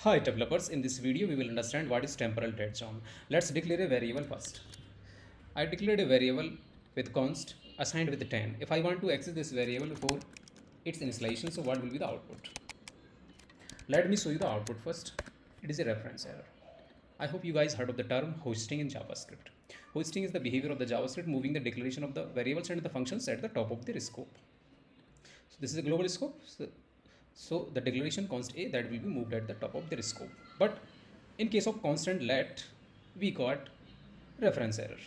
Hi developers, in this video we will understand what is temporal dead zone. Let's declare a variable first. I declared a variable with const assigned with 10. If I want to access this variable before its initialization, so what will be the output? Let me show you the output first. It is a reference error. I hope you guys heard of the term hoisting in JavaScript. Hoisting is the behavior of the JavaScript moving the declaration of the variables and the functions at the top of their scope. So this is a global scope. So the declaration const a that will be moved at the top of their scope. But in case of constant let, we got reference error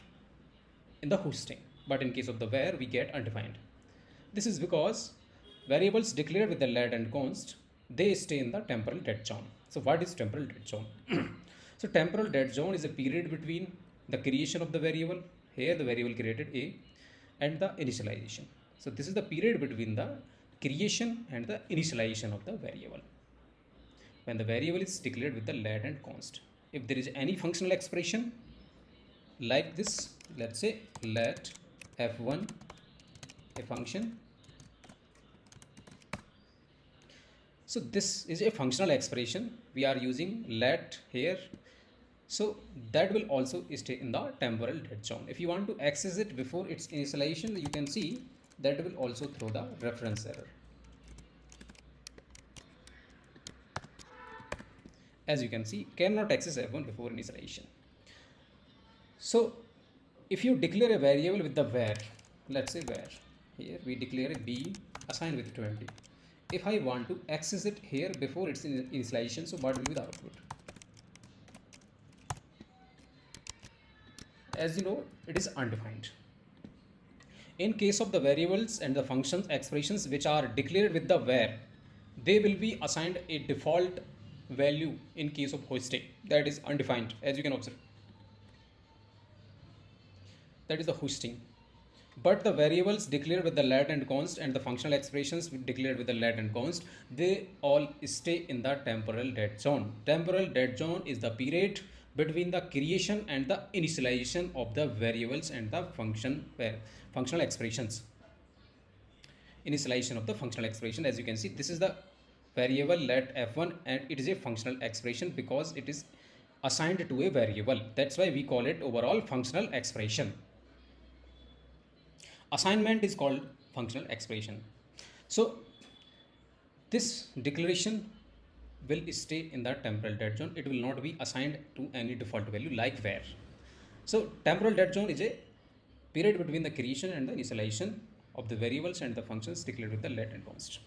in the hoisting. But in case of the where, we get undefined. This is because variables declared with the let and const, they stay in the temporal dead zone. So what is temporal dead zone? So temporal dead zone is a period between the creation of the variable, here the variable created a, and the initialization. So this is the period between the creation and the initialization of the variable. When the variable is declared with the let and const, if there is any functional expression like this, let's say let f1 a function. So this is a functional expression. We are using let here. So that will also stay in the temporal dead zone. If you want to access it before its initialization, you can see that will also throw the reference error. As you can see, cannot access f1 before initialization. So if you declare a variable with the where, let's say where, here we declare a b assigned with 20. If I want to access it here before its initialization, so what will be the output? As you know, it is undefined. In case of the variables and the functions expressions which are declared with the where, they will be assigned a default value in case of hoisting, that is undefined, as you can observe. That is the hoisting. But the variables declared with the let and const and the functional expressions declared with the let and const, they all stay in the temporal dead zone. Temporal dead zone is the period between the creation and the initialization of the variables and the functional expressions. Initialization of the functional expression, as you can see, this is the variable let f1 and it is a functional expression because it is assigned to a variable. That's why we call it overall functional expression. Assignment is called functional expression. So this declaration will stay in the temporal dead zone. It will not be assigned to any default value like where. So temporal dead zone is a period between the creation and the initialization of the variables and the functions declared with the let and const.